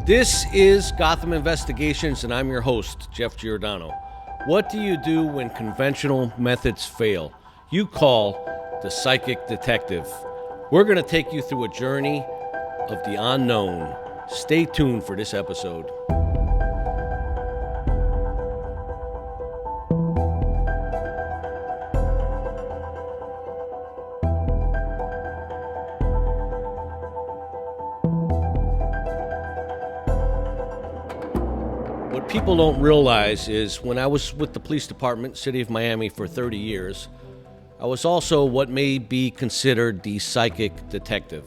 This is Gotham Investigations, and I'm your host, Jeff Giordano. What do you do when conventional methods fail? You call the psychic detective. We're going to take you through a journey of the unknown. Stay tuned for this episode. What people don't realize is when I was with the police department, City of Miami, for 30 years, I was also what may be considered the psychic detective.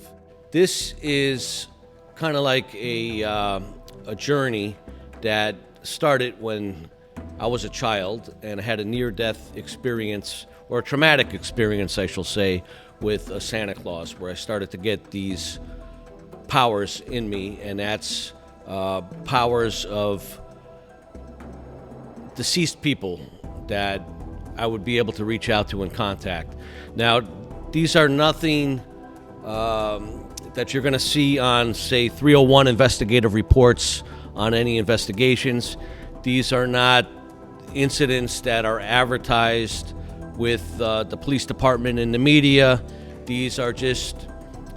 This is kind of like a journey that started when I was a child and had a near-death experience, or a traumatic experience, I shall say, with a Santa Claus, where I started to get these powers in me, and that's powers of deceased people that I would be able to reach out to and contact. Now, these are nothing that you're going to see on, say, 301 investigative reports on any investigations. These are not incidents that are advertised with the police department and the media. These are just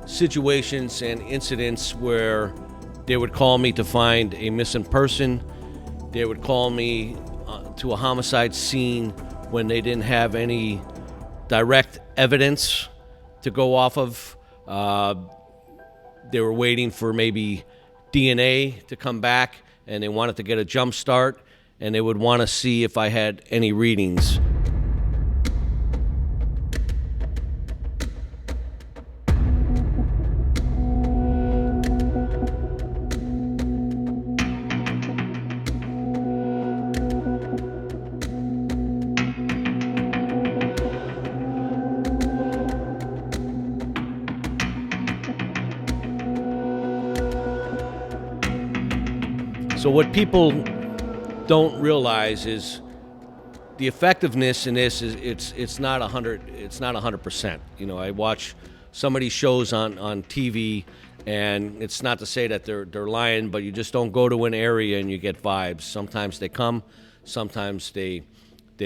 situations and incidents where they would call me to find a missing person. They would call me to a homicide scene when they didn't have any direct evidence to go off of. They were waiting for maybe DNA to come back, and they wanted to get a jump start, and they would want to see if I had any readings. So what people don't realize is the effectiveness in this is it's not 100%. You know, I watch some of these shows on TV, and it's not to say that they're lying, but you just don't go to an area and you get vibes. Sometimes they come, sometimes they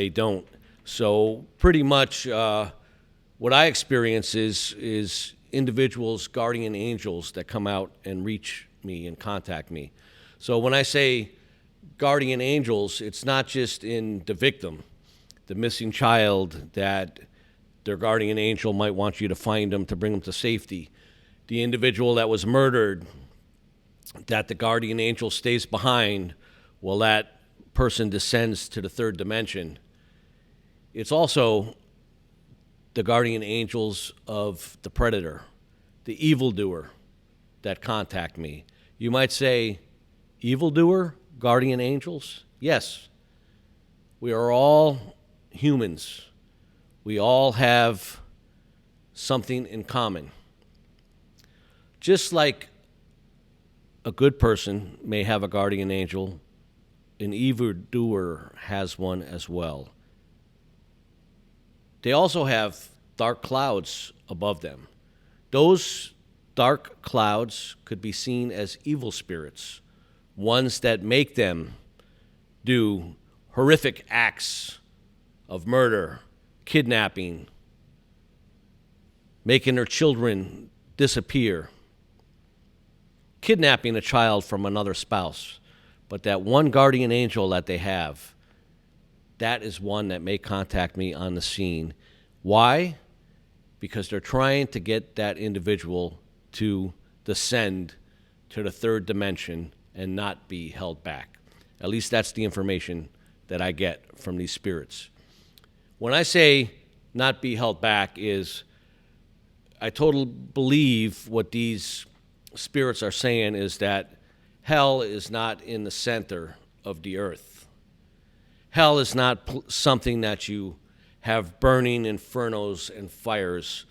don't. So pretty much what I experience is individuals, guardian angels that come out and reach me and contact me. So when I say guardian angels, it's not just in the victim, the missing child, that their guardian angel might want you to find them to bring them to safety. The individual that was murdered, that the guardian angel stays behind while that person descends to the third dimension. It's also the guardian angels of the predator, the evildoer that contact me. You might say, evildoer, guardian angels? Yes. We are all humans. We all have something in common. Just like a good person may have a guardian angel, an evildoer has one as well. They also have dark clouds above them. Those dark clouds could be seen as evil spirits, ones that make them do horrific acts of murder, kidnapping, making their children disappear, kidnapping a child from another spouse. But that one guardian angel that they have, that is one that may contact me on the scene. Why? Because they're trying to get that individual to descend to the third dimension and not be held back. At least that's the information that I get from these spirits. When I say not be held back is, I totally believe what these spirits are saying is that hell is not in the center of the earth. Hell is not something that you have burning infernos and fires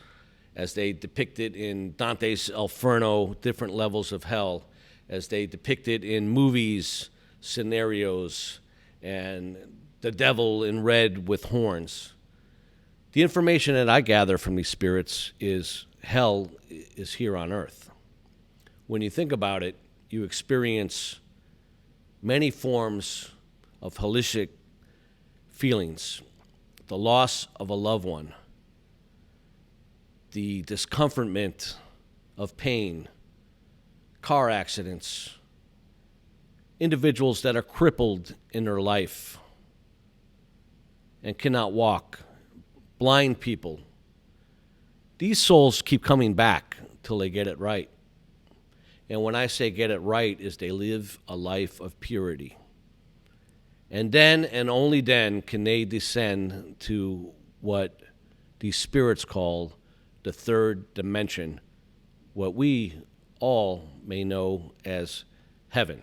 as they depicted in Dante's Inferno, different levels of hell, as they depicted in movies, scenarios, and the devil in red with horns. The information that I gather from these spirits is hell is here on earth. When you think about it, you experience many forms of holistic feelings. The loss of a loved one, the discomfortment of pain, car accidents, individuals that are crippled in their life and cannot walk, blind people. These souls keep coming back till they get it right. And when I say get it right, is they live a life of purity. And then and only then can they descend to what these spirits call the third dimension, what we all may know as heaven.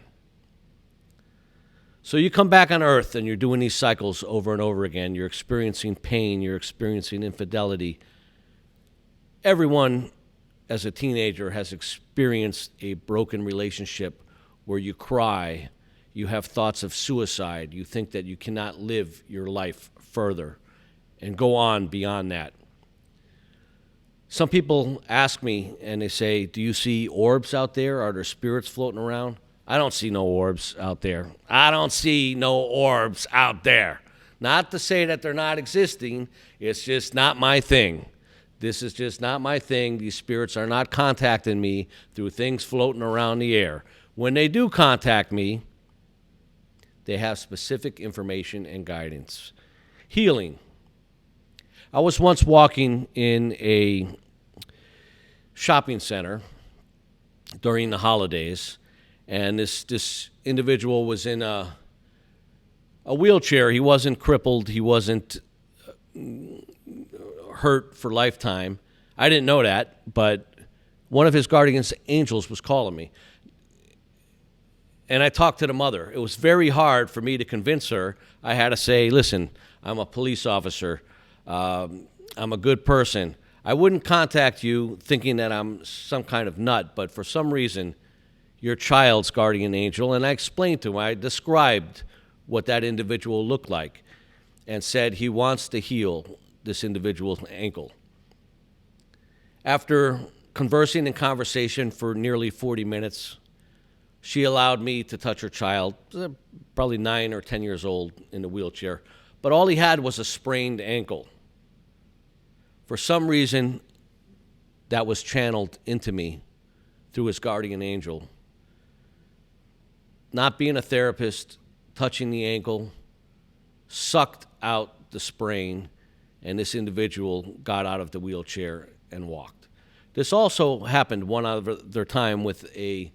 So you come back on earth and you're doing these cycles over and over again. You're experiencing pain. You're experiencing infidelity. Everyone as a teenager has experienced a broken relationship where you cry, you have thoughts of suicide, you think that you cannot live your life further and go on beyond that. Some people ask me and they say, do you see orbs out there? Are there spirits floating around? I don't see no orbs out there. I don't see no orbs out there. Not to say that they're not existing, it's just not my thing. This is just not my thing. These spirits are not contacting me through things floating around the air. When they do contact me, they have specific information and guidance. Healing. I was once walking in a shopping center during the holidays, and this individual was in a wheelchair. He wasn't crippled. He wasn't hurt for lifetime. I didn't know that, but one of his guardian angels was calling me. And I talked to the mother. It was very hard for me to convince her. I had to say, listen, I'm a police officer. I'm a good person. I wouldn't contact you thinking that I'm some kind of nut, but for some reason, your child's guardian angel. And I explained to him, I described what that individual looked like and said he wants to heal this individual's ankle. After conversing in conversation for nearly 40 minutes, she allowed me to touch her child, probably 9 or 10 years old, in the wheelchair. But all he had was a sprained ankle. For some reason, that was channeled into me through his guardian angel. Not being a therapist, touching the ankle, sucked out the sprain, and this individual got out of the wheelchair and walked. This also happened one other time with a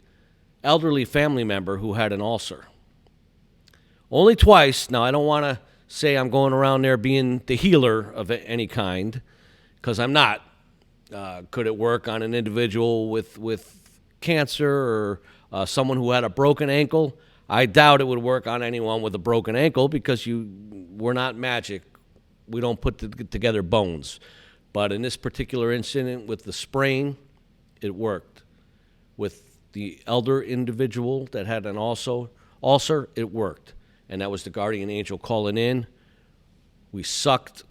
elderly family member who had an ulcer. Only twice. Now, I don't want to say I'm going around there being the healer of any kind, because I'm not. Could it work on an individual with cancer or someone who had a broken ankle? I doubt it would work on anyone with a broken ankle, because we're not magic. We don't put together bones. But in this particular incident with the sprain, it worked. With the elder individual that had an ulcer, it worked. And that was the guardian angel calling in. We sucked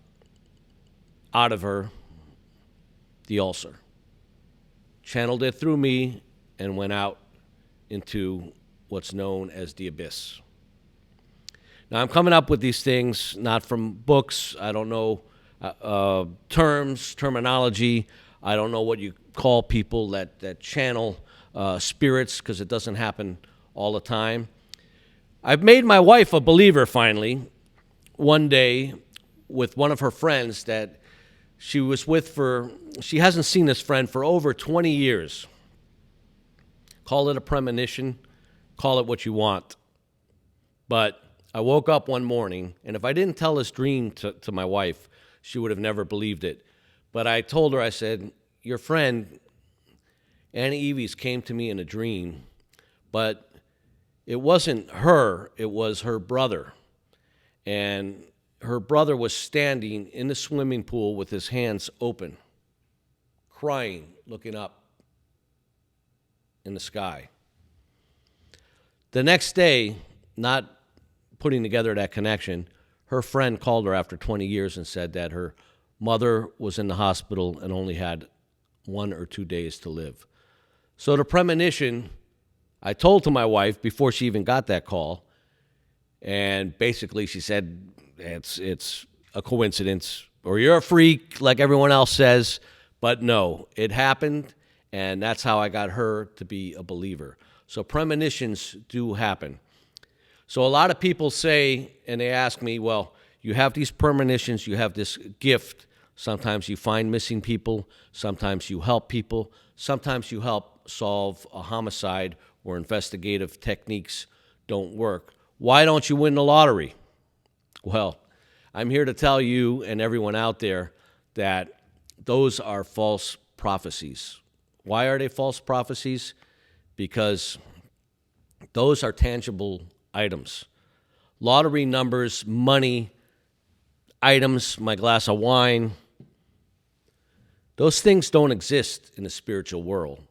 out of her the ulcer, channeled it through me, and went out into what's known as the abyss. Now, I'm coming up with these things not from books. I don't know terminology. I don't know what you call people that channel spirits, because it doesn't happen all the time. I've made my wife a believer finally one day with one of her friends that she was with she hasn't seen this friend for over 20 years. Call it a premonition, call it what you want. But I woke up one morning, and if I didn't tell this dream to my wife, she would have never believed it. But I told her, I said, your friend, Annie Eves, came to me in a dream, but it wasn't her, it was her brother. And her brother was standing in the swimming pool with his hands open, crying, looking up in the sky. The next day, not putting together that connection, her friend called her after 20 years and said that her mother was in the hospital and only had 1 or 2 days to live. So the premonition, I told to my wife before she even got that call, and basically she said it's a coincidence, or you're a freak like everyone else says. But no, it happened, and that's how I got her to be a believer. So premonitions do happen. So a lot of people say, and they ask me, well, you have these premonitions, you have this gift. Sometimes you find missing people, sometimes you help people, sometimes you help solve a homicide where investigative techniques don't work. Why don't you win the lottery? Well, I'm here to tell you and everyone out there that those are false prophecies. Why are they false prophecies? Because those are tangible items. Lottery numbers, money, items, my glass of wine, those things don't exist in the spiritual world.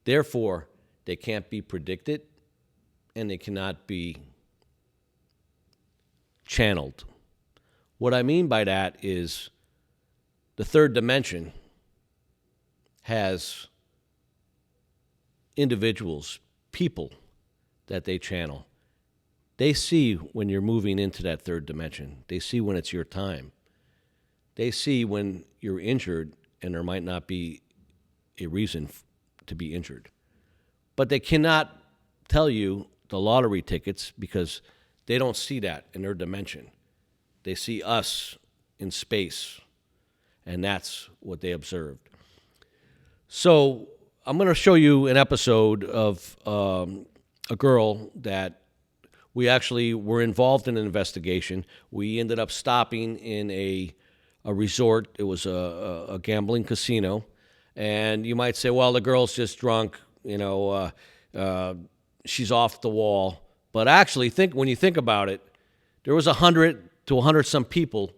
Therefore, they can't be predicted and they cannot be channeled. What I mean by that is the third dimension has individuals, people that they channel. They see when you're moving into that third dimension. They see when it's your time. They see when you're injured and there might not be a reason to be injured. But they cannot tell you the lottery tickets because they don't see that in their dimension. They see us in space, and that's what they observed. So I'm going to show you an episode of a girl that we actually were involved in an investigation. We ended up stopping in a resort. It was a gambling casino. And you might say, well, the girl's just drunk, she's off the wall. But actually, when you think about it, there was 100 to 100 some people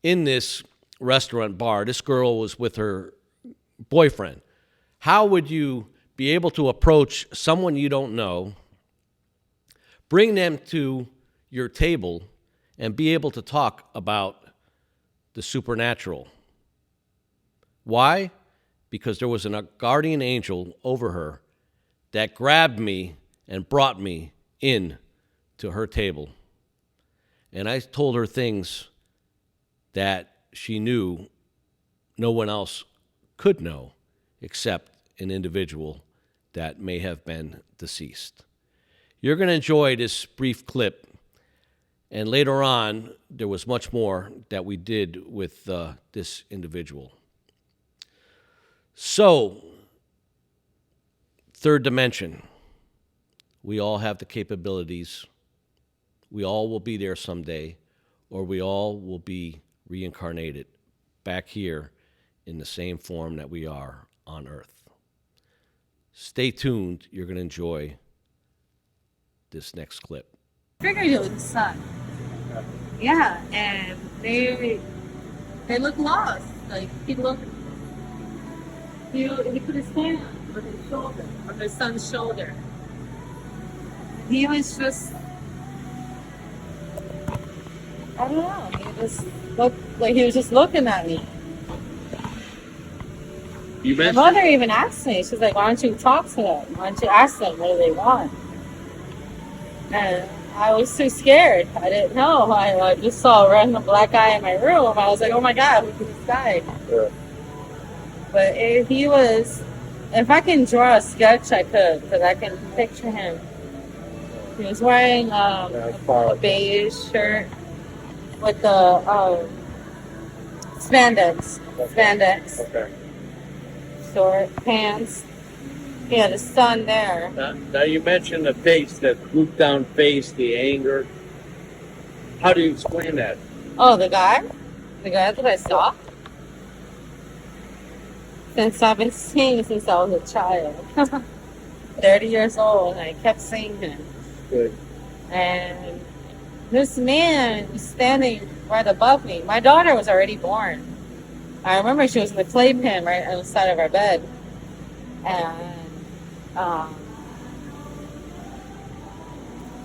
in this restaurant bar. This girl was with her boyfriend. How would you be able to approach someone you don't know, bring them to your table, and be able to talk about the supernatural? Why? Because there was a guardian angel over her that grabbed me and brought me in to her table. And I told her things that she knew no one else could know except an individual that may have been deceased. You're going to enjoy this brief clip, and later on, there was much more that we did with this individual. So, third dimension. We all have the capabilities. We all will be there someday, or we all will be reincarnated back here in the same form that we are on Earth. Stay tuned. You're going to enjoy this next clip. Figured it was the sun. Yeah, and they look lost. Like he put his hand on his shoulder, on his son's shoulder. He was just, I don't know. He just looked like he was just looking at me. My mother even asked me. She's like, "Why don't you talk to them? Why don't you ask them what do they want?" And I was too scared. I didn't know. I just saw a random black guy in my room. I was like, "Oh my God, who's this guy?" Yeah. But he was. If I can draw a sketch, I could, because I can picture him. He was wearing a beige shirt with the spandex. Okay. Short pants. He had a son there. Now you mentioned the face, that drooped down face, the anger. How do you explain that? Oh, the guy that I saw. Since I've been seeing since I was a child. 30 years old, and I kept seeing him. Good. And this man was standing right above me. My daughter was already born. I remember she was in the playpen right on the side of our bed. And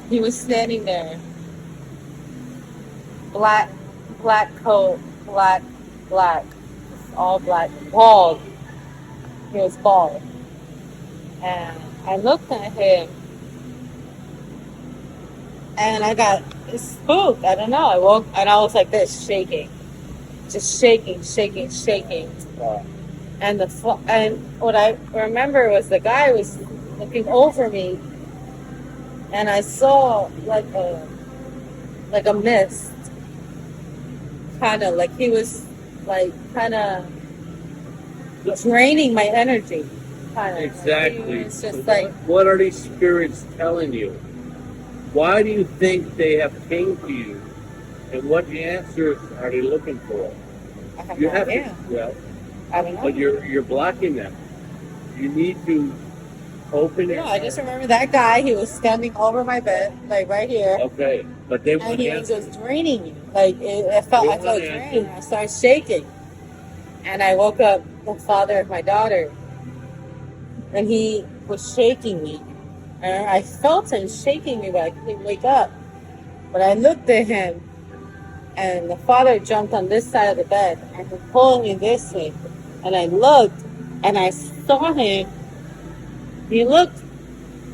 he was standing there. Black coat, black, all black, bald. He was bald. And I looked at him, and I got spooked. I don't know. I woke and I was like this, shaking, just shaking, shaking, shaking. And and what I remember was the guy was looking over me, and I saw like a mist, kind of like he was like kind of draining my energy. Kind of Exactly. Like, it's just So like what are these spirits telling you? Why do you think they have came to you? And what answers are they looking for? I have You no have idea. to, well, I don't know. but you're blocking them. You need to open it. No, I just remember that guy. He was standing over my bed, like right here, Okay, but they and want he was answers. just draining me. Like I felt They want drained. answers. I started shaking, and I woke up the father of my daughter, and he was shaking me. And I felt him shaking me, but I couldn't wake up. But I looked at him, and the father jumped on this side of the bed and he pulled me this way. And I looked, and I saw him. He looked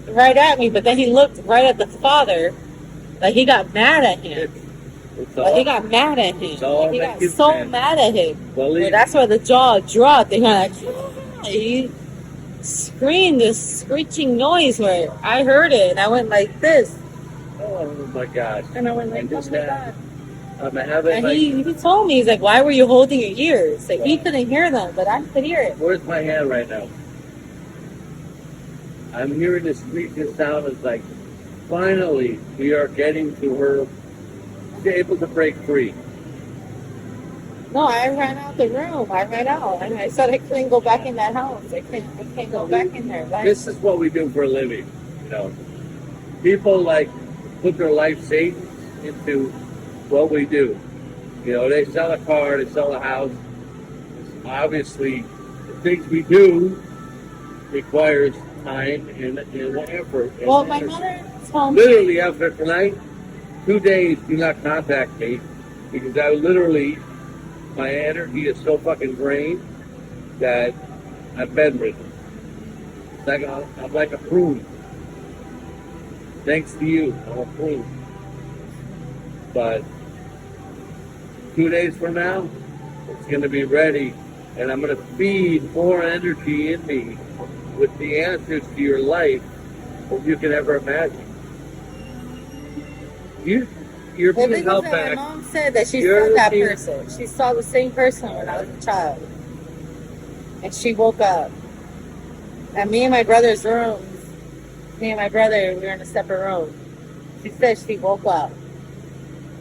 right at me, but then he looked right at the father. Like he got mad at him. It's Like he all, got mad at him. it's all Like he got making so sense. mad at him. Believe But that's where the jaw dropped. And he screamed this screeching noise where I heard it, and I went like this. Oh my God. And I went like, And oh just my that, God. I'm having And like, he told me, he's like, why were you holding your ears? Like, he couldn't hear them, but I could hear it. where's my hand right now? I'm hearing this screeching sound. It's like, finally, we are getting to her. She's able to break free. No, I ran out the room. I ran out. And I said I couldn't go back in that house. I can't go back in there. Like, This is what we do for a living. You know, people like put their life savings into what we do. You know, they sell a car, they sell a house. Obviously, the things we do requires time and effort. And well, my energy. mother told me. Literally, after tonight, 2 days, do not contact me because I literally, my energy is so fucking drained that I'm bedridden. It's like I'm like a prune. Thanks to you, I'm a prune. But 2 days from now, it's going to be ready, and I'm going to feed more energy in me with the answers to your life than you can ever imagine. You're The being thing is held that my back. mom said that she You're saw that being- person. She saw the same person when I was a child. And she woke up. And me and my brother, we were in a separate room. She said she woke up.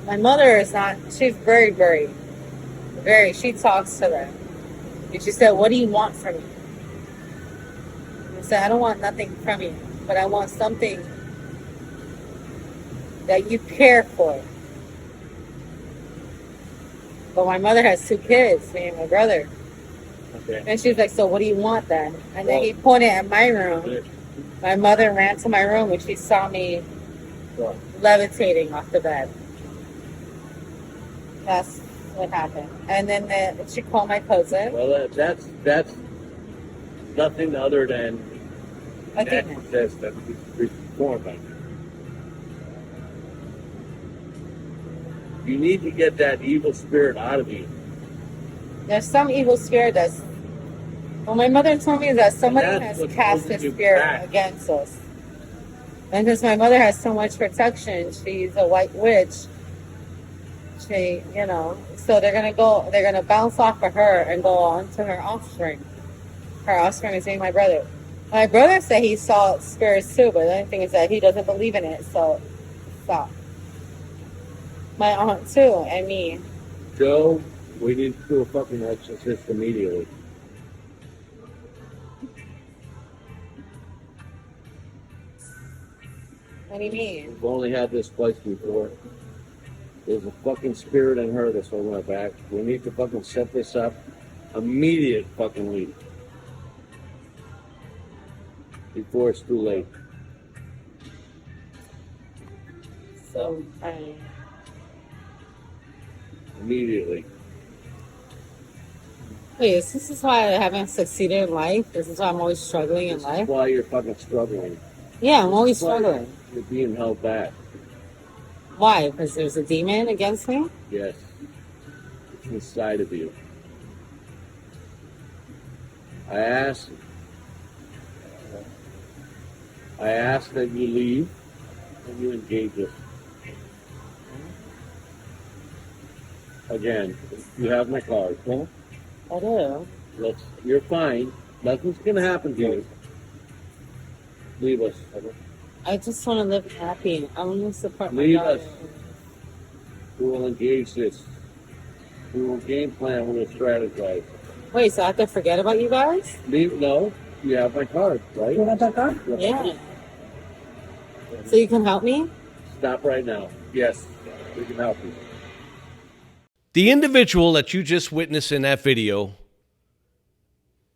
My mother is not, she's very, she talks to them. And she said, what do you want from me? I said, I don't want nothing from you, but I want something that you care for. But my mother has 2 kids, me and my brother. Okay. And she's like, so what do you want then? And then he pointed at my room. My mother ran to my room and she saw me levitating off the bed. That's what happened. And then she called my cousin. Well, that's nothing other than A demon. exorcist that we perform on. You need to get that evil spirit out of you. There's some evil spirit that's. Well, my mother told me that somebody And has that's what's cast a holding you spirit back. against us. And because my mother has so much protection, she's a white witch. She, so they're gonna bounce off of her and go on to her offspring. Her offspring is me, my brother. My brother said he saw spirits too, but the only thing is that he doesn't believe in it, so stop. My aunt too, and me. Joe, we need to do a fucking exorcist immediately. What do you mean? We've only had this twice before. There's a fucking spirit in her that's holding her back. We need to fucking set this up immediate fucking leave. Before it's too late. So, Immediately. wait, this is why I haven't succeeded in life? This is why I'm always struggling in This is life? why you're fucking struggling. Yeah, I'm always This is why struggling. You're being held back. Why? Because there's a demon against me? Yes. It's inside of you. I ask that you leave and you engage us. Again, you have my card. Huh? I do. You're fine. Nothing's gonna happen to you. Leave us. I just want to live happy. I want to support my Leave daughter. us. We will engage this. We will game plan. We will strategize. Wait, so I have to forget about you guys? No, you have my card, right? You want that card? Yeah. So you can help me? Stop right now. Yes, we can help you. The individual that you just witnessed in that video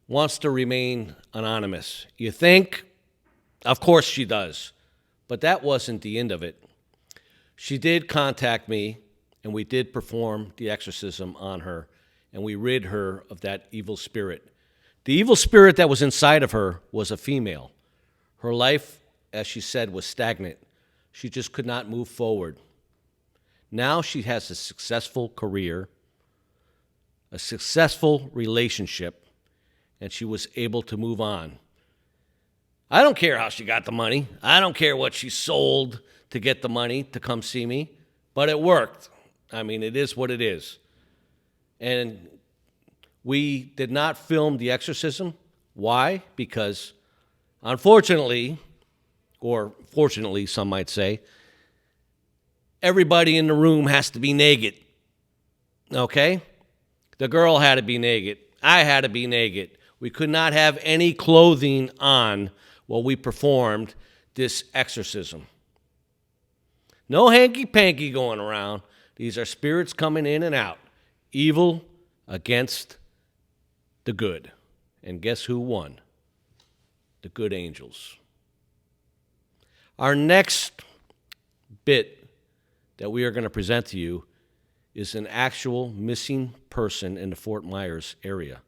wants to remain anonymous. You think? Of course she does. But that wasn't the end of it. She did contact me, and we did perform the exorcism on her, and we rid her of that evil spirit. The evil spirit that was inside of her was a female. Her life, as she said, was stagnant. She just could not move forward. Now she has a successful career, a successful relationship, and she was able to move on. I don't care how she got the money. I don't care what she sold to get the money to come see me, but it worked. I mean, it is what it is. And we did not film the exorcism. Why? Because unfortunately, or fortunately, some might say, everybody in the room has to be naked. Okay? The girl had to be naked. I had to be naked. We could not have any clothing on while we performed this exorcism. No hanky-panky going around. These are spirits coming in and out. Evil against the good. And guess who won? The good angels. Our next bit that we are going to present to you is an actual missing person in the Fort Myers area.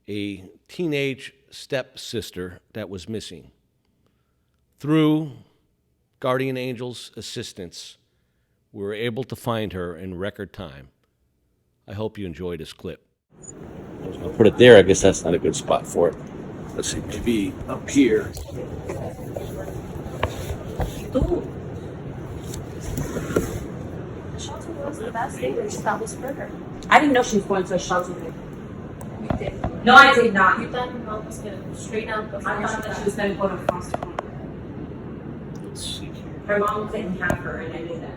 A teenage stepsister that was missing. Through Guardian Angel's assistance, we were able to find her in record time. I hope you enjoy this clip. I was going to put it there. I guess that's not a good spot for it. Let's see, maybe up here. Shelter was the best thing that that was for her. I didn't know she was going to a shelter. You did. No, I did not. You thought your mom was going to straight out before I thought that she was going to go to foster home. Let's see here. Her mom couldn't have her, and I knew that.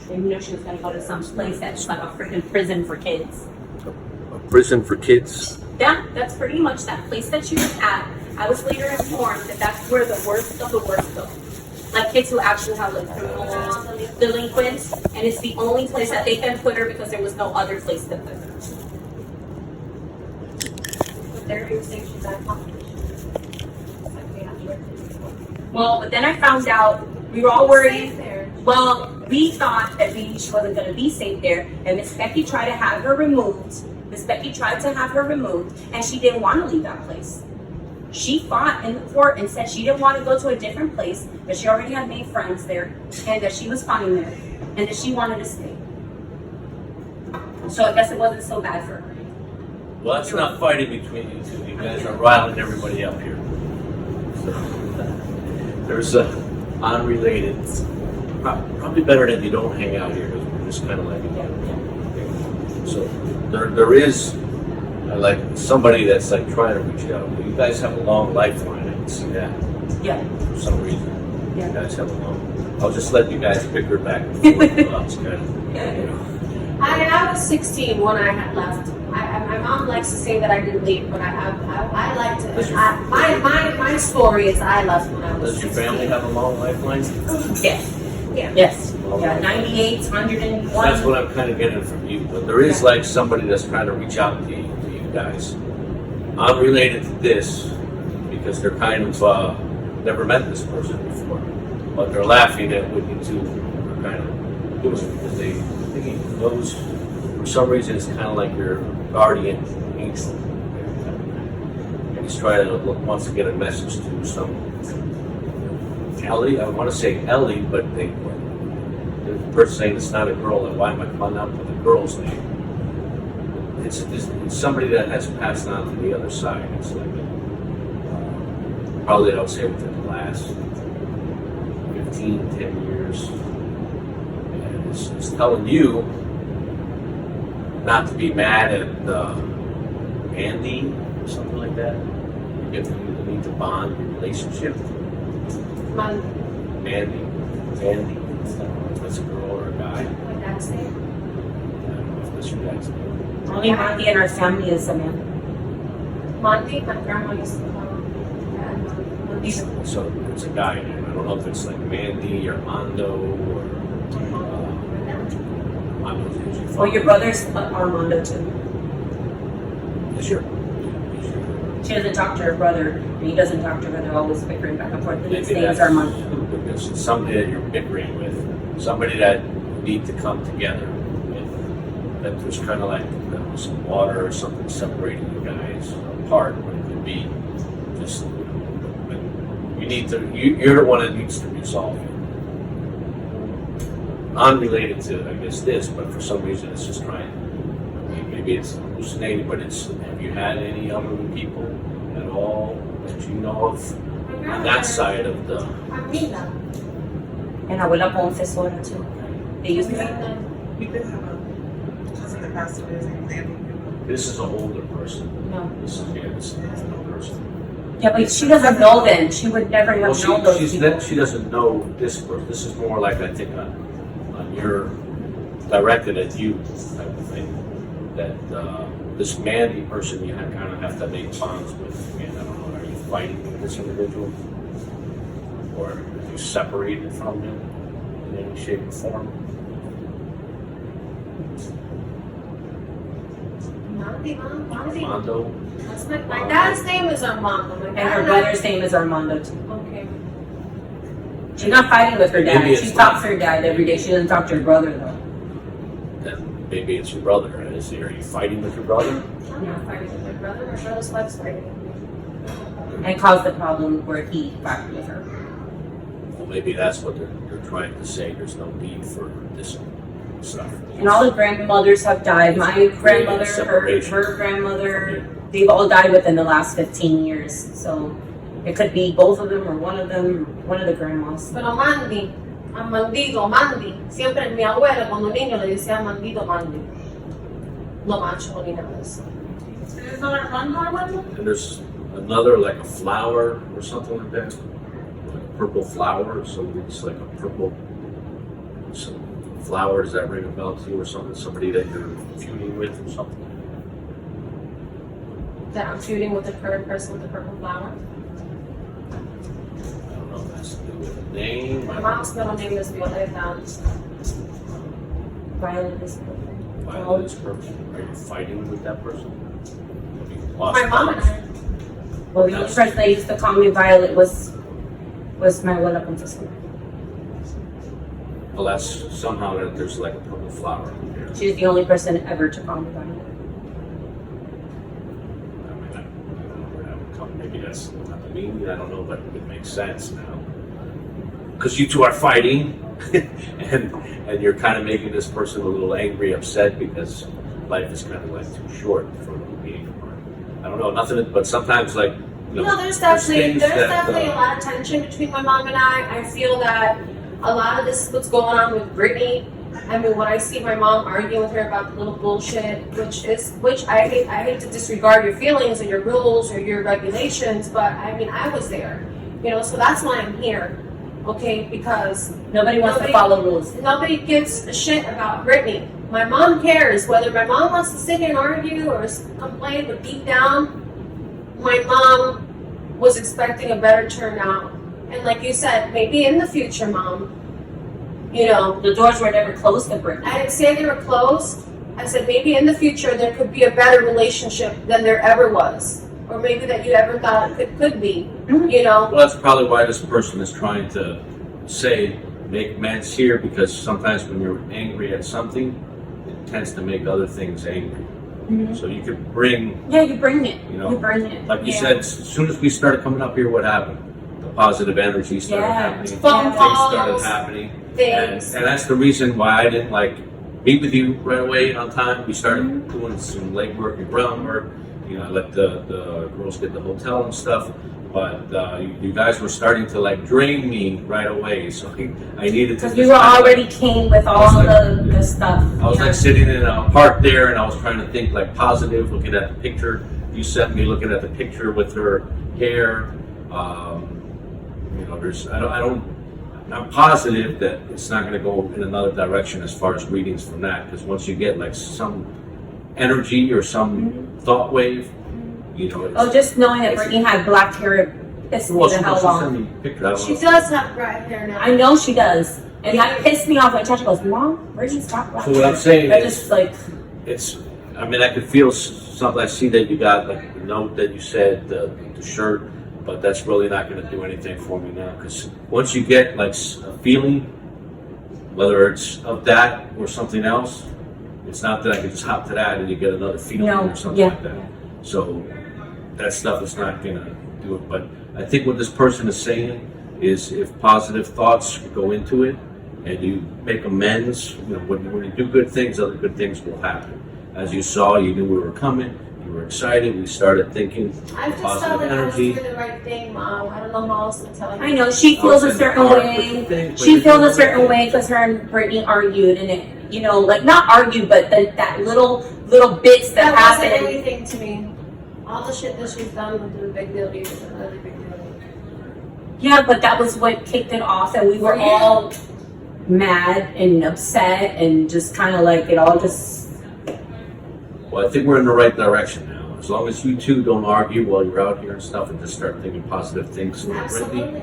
I didn't know she was going to go to some place that's like a freaking prison for kids. A prison for kids. Yeah, that's pretty much that place that she was at. I was later informed that that's where the worst of the worst go. Like kids who actually have like criminal delinquents, and it's the only place that they can put her because there was no other place to put her. But there you were saying she's out of pocket. Well, but then I found out we were all worried. There. Well, we thought that maybe she wasn't going to be safe there, and Miss Becky tried to have her removed. And she didn't want to leave that place. She fought in the court and said she didn't want to go to a different place, that she already had made friends there, and that she was fine there, and that she wanted to stay. So I guess it wasn't so bad for her. Well, that's not fighting between you two. You guys are riling everybody up here. So, there's a unrelated. Probably better that you don't hang out here because we're just kind of like. So there is like somebody that's like trying to reach out. You guys have a long lifeline. I can see that. Yeah. For some reason, Yeah. you guys have a long. I'll just let you guys bicker back and forth. It's kind of, you know. I was 16 when I had left. My mom likes to say that I didn't leave, but I like to. My story is I left when I was. Does your 16. family have a long lifeline? Yes. Yeah. Yes. Yeah. 98, 101. That's what I'm kind of getting from you. But there is like somebody that's trying to reach out to you guys. Unrelated to this, because they're kind of never met this person before. But they're laughing at what you two are kind of doing because they think he knows for some reason it's kind of like your guardian angel. And he's trying to wants to get a message to some Ellie. I want to say Ellie, but the person saying it's not a girl. And why am I coming up with a girl's name? It's somebody that has passed on to the other side. It's like probably I would say within the last 15, 10 years. And it's telling you not to be mad at Andy or something like that. You need to bond your relationship. Man, Andy. That's a girl or a guy. my dad's name. I don't know if that's your dad's name. Only Monty in our family is a man. Monty, my grandma used to call him. So it's a guy name. I don't know if it's like Mandy or Mondo or Mondo's usually Well, your brother's Armando too. Is your She doesn't talk to her brother, and he doesn't talk to her. They're always bickering back and forth. His maybe name's that's Armando. because it's somebody that you're bickering with, somebody that need to come together with. That there's kind of like some water or something separating you guys apart, but it could be just you need to. You're the one that needs to resolve it. Unrelated to, I guess, this, but for some reason it's just trying. I mean, maybe it's hallucinating, but it's. Have you had any elderly people at all that you know of on that side of the? Amina. And Abuela Confesora too. They used to be. We did have a cousin that passed away named Andy. This is an older person. No. This is an older person. Yeah, but she doesn't know then. She would never have Well, known those people. she doesn't know this person. This is more like, I think, on your directed at you type of thing. That this Mandy person you kind of have to make bonds with. I mean, I don't know. Are you fighting with this individual, or are you separated from him in any shape or form? Monty. Armando. That's my dad's name is Armando. My And her dad- brother's name is Armando too. Okay. She's not fighting with her dad. Maybe She it's talks to her dad every day. She doesn't talk to her brother though. Then maybe it's your brother. Are you fighting with your brother? I'm not fighting with my brother. My brother's loves fighting. And caused the problem where he fought with her. Well, maybe that's what they're trying to say. There's no need for this stuff. And all the grandmothers have died. My grandmother, Separation. her grandmother, they've all died within the last 15 years. So it could be both of them or one of them, one of the grandmas. Pero Mandy, Mandy. Siempre mi abuela cuando niño le decía Mandito, Mandy. No macho ni nada de eso. Is that Armando? And there's another, like a flower or something like that. Like a purple flower. So it's like a purple flower. Does that ring a bell to you or something? Somebody that you're feuding with or something? That I'm shooting with the current person with the purple flower. I don't know if that's to do with a name. My mom's middle name is Violeta. Violet is perfect. Violet is purple. Are you fighting with that person? Have you lost My mom and balance? I. Well, the only person that used to call me Violet was my abuela Confesora. Well, that's somehow that there's like a purple flower here. She's the only person ever to call me Violet. I mean, I don't know where that would come. Maybe that's not the meaning. I don't know, but it makes sense now. Because you two are fighting, and you're kind of making this person a little angry, upset because life is kind of like too short for being apart. I don't know, nothing. But sometimes, like You know, there's definitely things that, a lot of tension between my mom and I. I feel that a lot of this is what's going on with Brittany. I mean, when I see my mom arguing with her about the little bullshit, which I hate to disregard your feelings and your rules or your regulations, but I mean, I was there, you know, so that's why I'm here, okay? Because Nobody wants to follow rules. nobody gives a shit about Brittany. My mom cares whether my mom wants to sit here and argue or complain, but deep down, my mom was expecting a better turnout. And like you said, maybe in the future, Mom, you know, The doors were never closed to Brittany. I didn't say they were closed. I said maybe in the future there could be a better relationship than there ever was. Or maybe that you ever thought it could be, you know. well, that's probably why this person is trying to say make amends here, because sometimes when you're angry at something, it tends to make other things angry. So you could bring, Yeah, you bring it. You know, You bring it. like you Yeah. said, as soon as we started coming up here, what happened? The positive energy started Yeah. happening. Phone Things calls, started happening. And things. that's the reason why I didn't like meet with you right away on time. We started doing some legwork and groundwork. You know, I let the girls get the hotel and stuff. But you guys were starting to like drain me right away, so I needed to. Because we were already came with all the stuff. I was like sitting in a park there, and I was trying to think like positive, looking at the picture. You sent me looking at the picture with her hair. You know, I'm positive that it's not going to go in another direction as far as readings from that, because once you get like some energy or some thought wave, you know. It's, just knowing that Brittany had black hair pissed me the hell off. Sent me a picture. I don't She know. does have bright hair now. I know she does. And that pissed me off when Chacha goes, Mom, Brittany's got black So what I'm hair." saying I is, just like, it's. I mean, I could feel something. I see that you got like the note that you said, the shirt, but that's really not going to do anything for me now. Because once you get like a feeling, whether it's of that or something else, it's not that I can just hop to that and you get another feeling No, or something yeah. like that. So that stuff is not going to do it. But I think what this person is saying is, if positive thoughts go into it and you make amends, you know, when you do good things, other good things will happen. As you saw, you knew we were coming. You were excited. We started thinking I just positive felt like I was energy. doing the right thing, Mom. I don't know how else to tell you. I know she feels a certain way. She feels a certain way because her and Brittany argued, and it, you know, like not argued, but that little bits that That wasn't happened. anything to me. All the shit that she's done was a big deal to you. It was a really big deal. Yeah, but that was what kicked it off, and we were all mad and upset, and just kind of like it all just. Well, I think we're in the right direction now. As long as you two don't argue while you're out here and stuff, and just start thinking positive things for Brittany, Absolutely.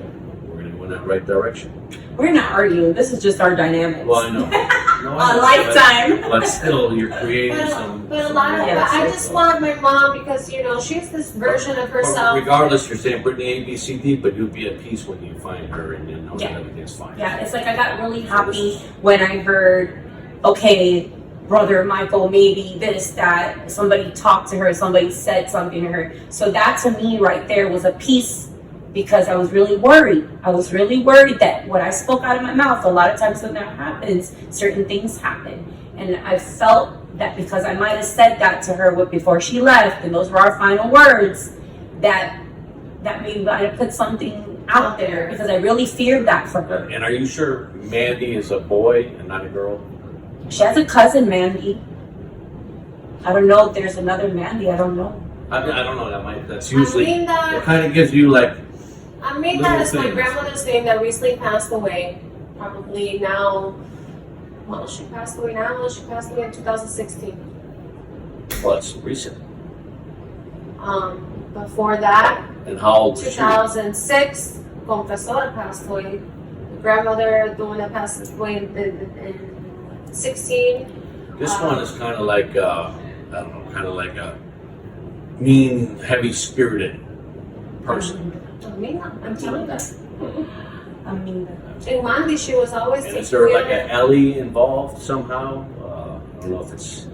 we're going to go in that right direction. We're not arguing. This is just our dynamics. Well, I know. No, I A know, lifetime. But still, you're creating some. But a lot of, Yeah. I just want my mom because, you know, she's this version of herself. Regardless, you're saying Brittany A, B, C, D, but you'll be at peace when you find her and you know Yeah. that everything's fine. Yeah, it's like I got really happy when I heard, okay, brother Michael, maybe this, that, somebody talked to her, somebody said something to her. So that to me right there was a piece, because I was really worried. I was really worried that what I spoke out of my mouth, a lot of times when that happens, certain things happen. And I felt that because I might have said that to her before she left, and those were our final words, that maybe I had put something out there, because I really feared that for her. And are you sure Mandy is a boy and not a girl? She has a cousin, Mandy. I don't know if there's another Mandy. I don't know. I don't know. That's usually I mean that. it. Kind of gives you like. I mean, Little that is my things. grandmother's name that recently passed away. Probably now. Well, she passed away now. Well, she passed away in 2016. Well, it's recent. Before that, And how old was she? 2006, Confessor passed away. Grandmother, the one that passed away in 16. This one is kind of like I don't know, kind of like a mean, heavy-spirited person. I mean, I'm telling you. I mean, In Mandy, she was always. And is there like an Ellie involved somehow? I don't know if it's.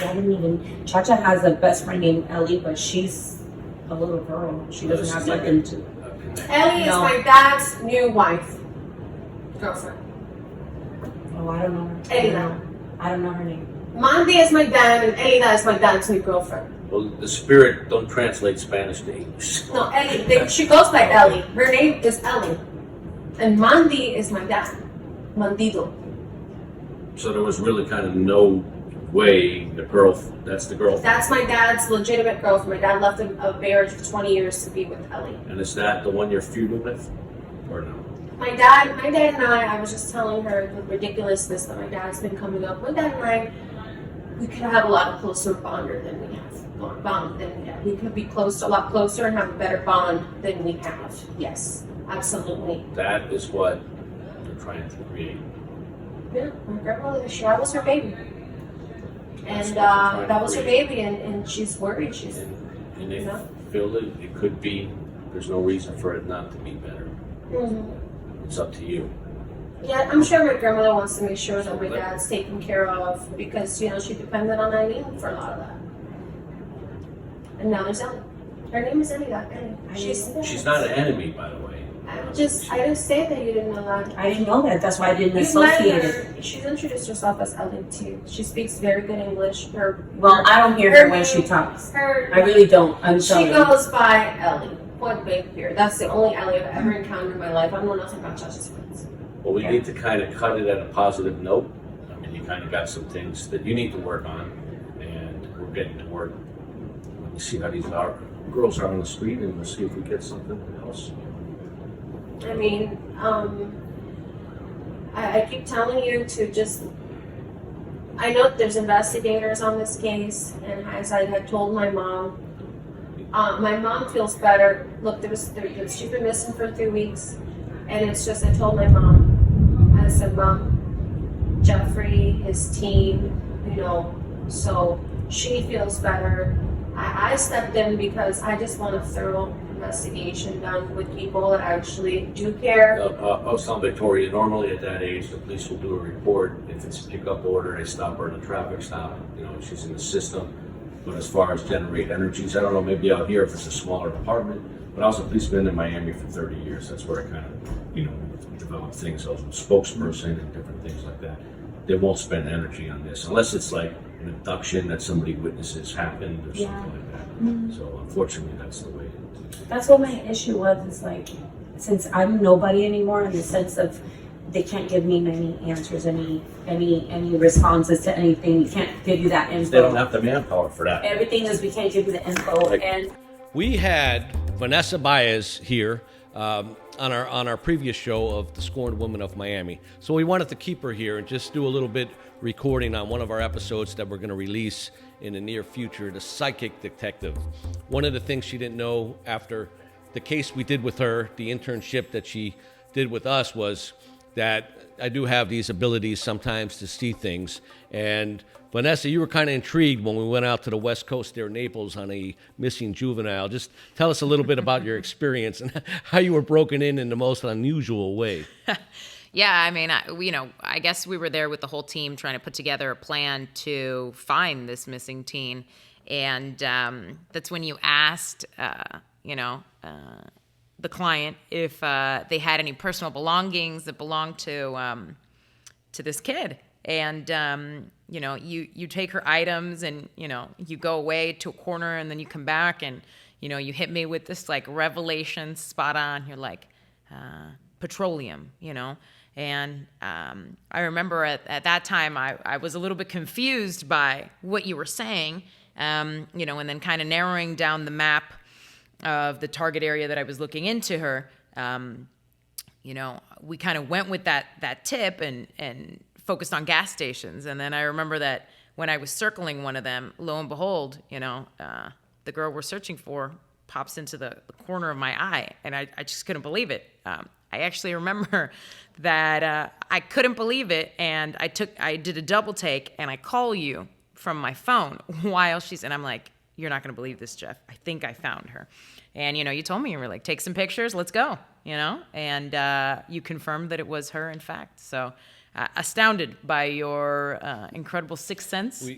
I didn't even. Chacha has a best friend named Ellie, but she's a little girl. She doesn't have nothing to. Ellie is No. my dad's new wife. Girlfriend. Oh, I don't know her. Elida. I don't know her name. Mandy is my dad, and Elida is my dad's new girlfriend. Well, the spirit don't translate Spanish to English. No, Ellie. She goes by Ellie. Her name is Ellie. And Mandy is my dad. Mandido. So there was really kind of no way the girl. That's the girl. That's my dad's legitimate girlfriend. My dad left a marriage for 20 years to be with Ellie. And is that the one you're feuding with, or no? My dad and I was just telling her the ridiculousness that my dad's been coming up. My dad and I, we could have a lot closer bond than we have. We could be close, a lot closer, and have a better bond than we have. Yes, absolutely. That is what they're trying to create. Yeah, my grandmother, that was her baby. That's And what they're trying to that was her create. baby, and she's worried. She's, And they you know? feel that it could be. There's no reason for it not to be better. It's up to you. Yeah, I'm sure my grandmother wants to make sure that my dad's taken care of because, you know, she depended on Eileen for a lot of that. And now there's Ellie. Her name is Ellie. She's not an enemy, by the way. I just say that you didn't know that. I didn't know that. That's why I didn't You associate met it. her. She's introduced herself as Ellie too. She speaks very good English. Well, I don't hear her when she talks. I really don't. I'm She sorry. goes by Ellie. Point blank period. That's the only Ellie I've ever encountered in my life. I know nothing about Josh's friends. Well, we need to kind of cut it at a positive note. I mean, you kind of got some things that you need to work on, and we're getting to work. We'll see how these girls are on the street, and we'll see if we get something else. I mean, I keep telling you to just. I know there's investigators on this case, and as I had told my mom feels better. Look, she's been missing for 3 weeks, and it's just I told my mom, I said, Mom, Jeffrey, his team, so she feels better. I stepped in because I just want a thorough investigation done with people that actually do care. I was telling Victoria, normally at that age, the police will do a report. If it's a pickup order, they stop her in a traffic stop. She's in the system. But as far as generate energies, I don't know, maybe out here if it's a smaller department. But I was a policeman in Miami for 30 years. That's where I kind of, developed things. I was a spokesperson and different things like that. They won't spend energy on this unless it's like an abduction that somebody witnesses happened or something like that. Mm-hmm. So unfortunately, that's the way it is. That's what my issue was. Is like, since I'm nobody anymore in the sense of they can't give me many answers, any responses to anything. We can't give you that info. They don't have the manpower for that. Everything is we can't give you the info. And We had Vanessa Baez here on our previous show of The Scorned Woman of Miami. So we wanted to keep her here and just do a little bit recording on one of our episodes that we're going to release in the near future, The Psychic Detective. One of the things she didn't know after the case we did with her, the internship that she did with us, was that I do have these abilities sometimes to see things. And Vanessa, you were kind of intrigued when we went out to the West Coast there, Naples, on a missing juvenile. Just tell us a little bit about your experience and how you were broken in the most unusual way. Yeah, I mean, I guess we were there with the whole team trying to put together a plan to find this missing teen. And that's when you asked, the client if they had any personal belongings that belonged to this kid. And, you take her items and, you go away to a corner and then you come back and, you hit me with this like revelation spot on. You're like, petroleum, And I remember at that time I was a little bit confused by what you were saying, and then kind of narrowing down the map of the target area that I was looking into her. We kind of went with that tip and focused on gas stations. And then I remember that when I was circling one of them, lo and behold, the girl we're searching for pops into the corner of my eye, and I just couldn't believe it. I actually remember that I couldn't believe it, and I did a double take, and I call you from my phone while and I'm like, you're not going to believe this, Jeff. I think I found her. And, you told me, you were like, take some pictures, let's go, and you confirmed that it was her, in fact. So astounded by your incredible sixth sense.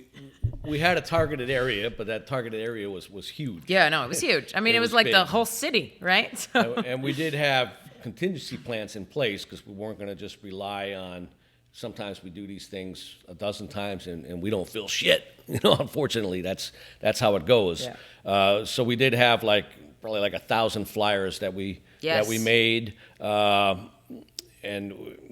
We had a targeted area, but that targeted area was huge. Yeah, no, it was huge. I mean, it was like big. The whole city, right? So. And we did have contingency plans in place because we weren't going to just rely on. Sometimes we do these things a dozen times and we don't feel shit. Unfortunately, that's how it goes. Yeah. So we did have probably 1,000 flyers that we made. And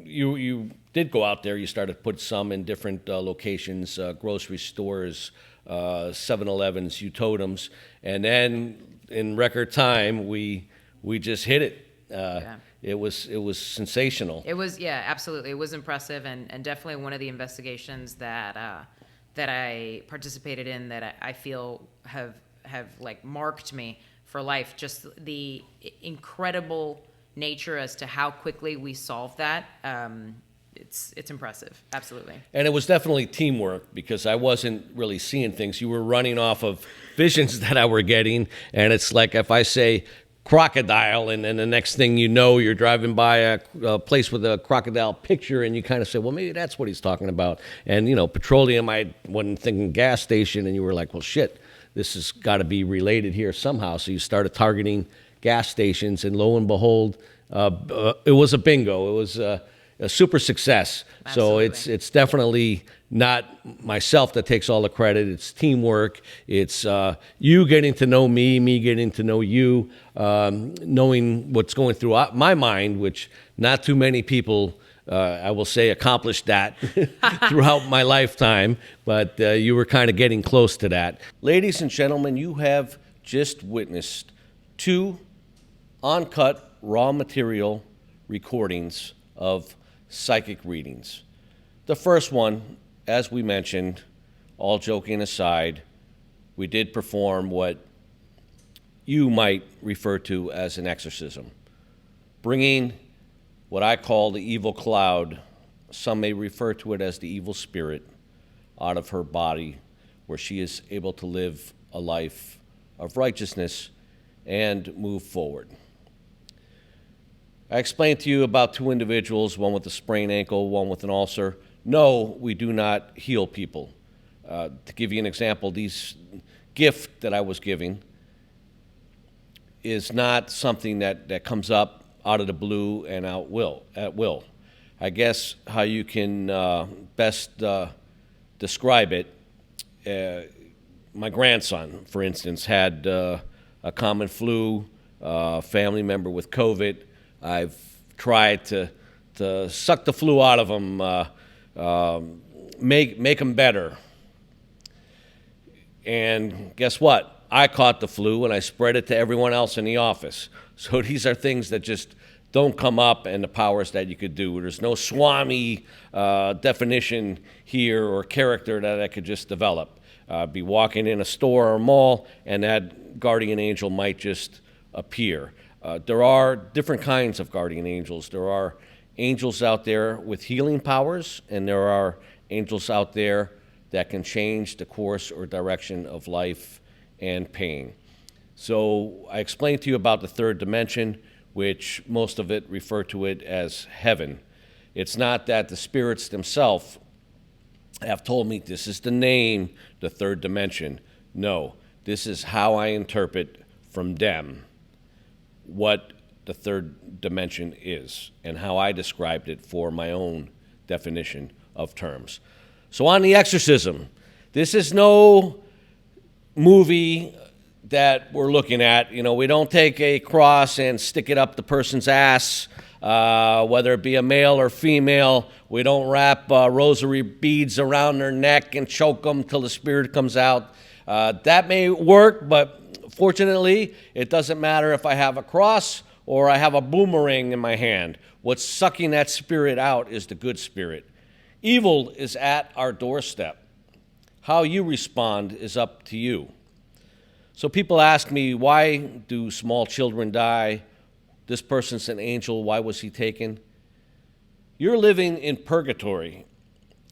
you did go out there. You started to put some in different locations, grocery stores, 7-Elevens, U-Totems, and then in record time we just hit it. It was sensational. It was, yeah, absolutely. It was impressive, and definitely one of the investigations that I participated in that I feel have like marked me for life. Just the incredible nature as to how quickly we solved that. It's impressive, absolutely. And it was definitely teamwork because I wasn't really seeing things. You were running off of visions that I were getting, and it's like if I say crocodile, and then the next thing you know, you're driving by a place with a crocodile picture, and you kind of say, well, maybe that's what he's talking about. And, petroleum, I wasn't thinking gas station, and you were like, well, shit, this has got to be related here somehow. So you started targeting gas stations, and lo and behold, it was a bingo. It was a super success. Absolutely. So it's definitely not myself that takes all the credit. It's teamwork. It's you getting to know me getting to know you, knowing what's going through my mind, which not too many people, I will say, accomplished that throughout my lifetime. But you were kind of getting close to that. Ladies and gentlemen, you have just witnessed 2 uncut raw material recordings of psychic readings. The first one, as we mentioned, all joking aside, we did perform what you might refer to as an exorcism, bringing what I call the evil cloud, some may refer to it as the evil spirit, out of her body, where she is able to live a life of righteousness and move forward. I explained to you about 2 individuals, one with a sprained ankle, one with an ulcer. No, we do not heal people. To give you an example, this gift that I was giving is not something that comes up out of the blue and at will. I guess how you can best describe it, my grandson, for instance, had a common flu, family member with COVID. I've tried to suck the flu out of him, make him better. And guess what? I caught the flu and I spread it to everyone else in the office. So these are things that just don't come up, and the powers that you could do. There's no Swami definition here or character that I could just develop. Be walking in a store or mall, and that guardian angel might just appear. There are different kinds of guardian angels. There are angels out there with healing powers, and there are angels out there that can change the course or direction of life and pain. So I explained to you about the 3rd dimension, which most of it refer to it as heaven. It's not that the spirits themselves have told me this is the name, the 3rd dimension. No, this is how I interpret from them what the 3rd dimension is and how I described it for my own definition of terms. So on the exorcism, this is no movie that we're looking at. You know, we don't take a cross and stick it up the person's ass, whether it be a male or female. We don't wrap rosary beads around their neck and choke them till the spirit comes out. That may work, but fortunately, it doesn't matter if I have a cross or I have a boomerang in my hand. What's sucking that spirit out is the good spirit. Evil is at our doorstep. How you respond is up to you. So people ask me, why do small children die? This person's an angel, why was he taken? You're living in purgatory,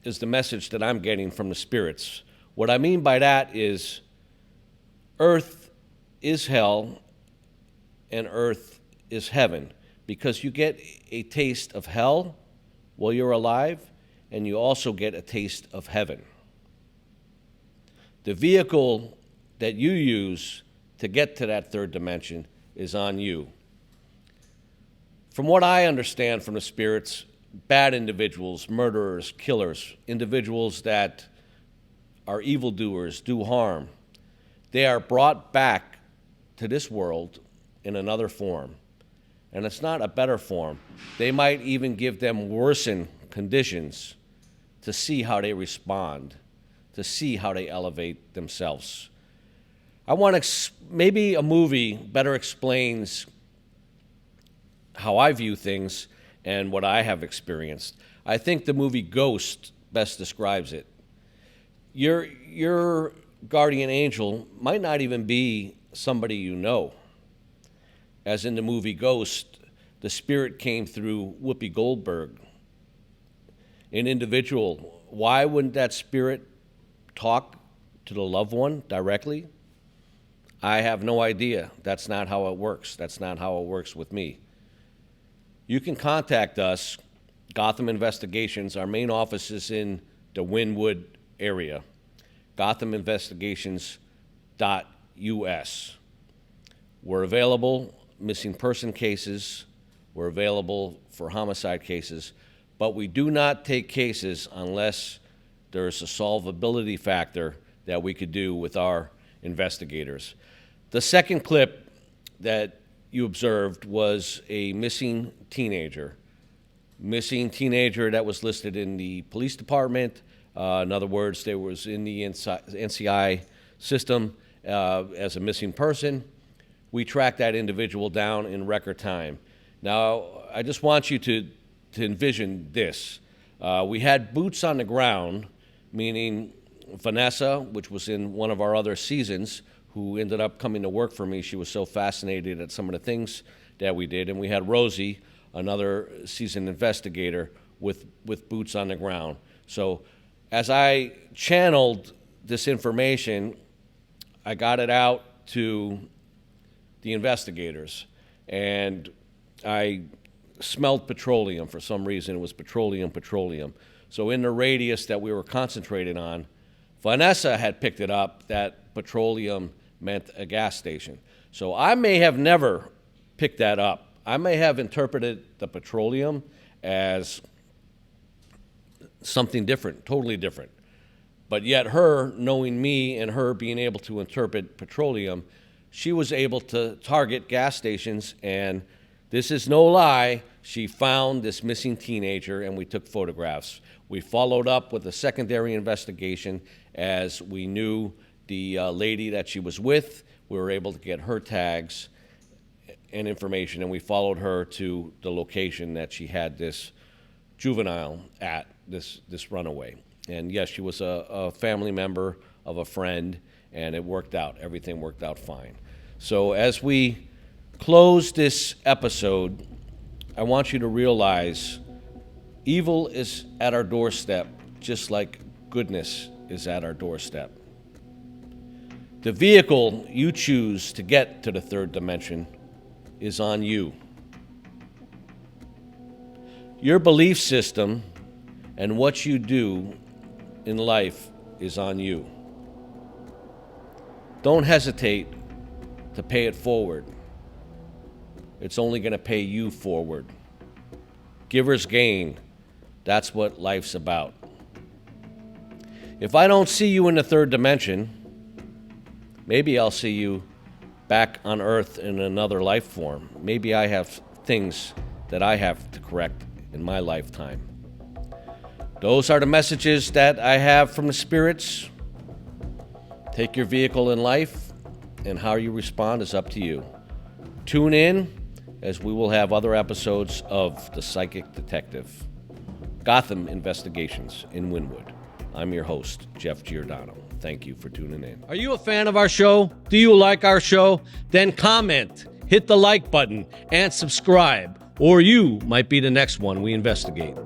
is the message that I'm getting from the spirits. What I mean by that is earth is hell and earth is heaven, because you get a taste of hell while you're alive, and you also get a taste of heaven. The vehicle that you use to get to that 3rd dimension is on you. From what I understand from the spirits, bad individuals, murderers, killers, individuals that are evildoers, do harm, they are brought back to this world in another form. And it's not a better form. They might even give them worsened conditions to see how they respond, to see how they elevate themselves. I want to, maybe a movie better explains how I view things and what I have experienced. I think the movie Ghost best describes it. Your guardian angel might not even be somebody you know. As in the movie Ghost, the spirit came through Whoopi Goldberg, an individual. Why wouldn't that spirit talk to the loved one directly? I have no idea. That's not how it works. That's not how it works with me. You can contact us, Gotham Investigations. Our main office is in the Wynwood area. Gotham Investigations We're available missing person cases. We're available for homicide cases, but we do not take cases unless there's a solvability factor that we could do with our investigators. The second clip that you observed was a missing teenager that was listed in the police department. In other words, there was in the NCI system as a missing person. We tracked that individual down in record time. Now, I just want you to envision this. We had boots on the ground, meaning Vanessa, which was in one of our other seasons, who ended up coming to work for me. She was so fascinated at some of the things that we did. And we had Rosie, another seasoned investigator, with boots on the ground. So as I channeled this information, I got it out to the investigators, and I smelled petroleum. For some reason, it was petroleum. So in the radius that we were concentrating on, Vanessa had picked it up that petroleum meant a gas station. So I may have never picked that up. I may have interpreted the petroleum as something different, totally different. But yet her, knowing me and her being able to interpret petroleum, she was able to target gas stations, and this is no lie, she found this missing teenager and we took photographs. We followed up with a secondary investigation as we knew the lady that she was with. We were able to get her tags and information, and we followed her to the location that she had this juvenile at, this runaway. And yes, she was a family member of a friend, and it worked out. Everything worked out fine. So as we close this episode, I want you to realize evil is at our doorstep, just like goodness is at our doorstep. The vehicle you choose to get to the third dimension is on you. Your belief system and what you do in life is on you. Don't hesitate to pay it forward. It's only going to pay you forward. Givers gain. That's what life's about. If I don't see you in the third dimension, maybe I'll see you back on Earth in another life form. Maybe I have things that I have to correct in my lifetime. Those are the messages that I have from the spirits. Take your vehicle in life, and how you respond is up to you. Tune in, as we will have other episodes of The Psychic Detective, Gotham Investigations in Wynwood. I'm your host, Jeff Giordano. Thank you for tuning in. Are you a fan of our show? Do you like our show? Then comment, hit the like button, and subscribe, or you might be the next one we investigate.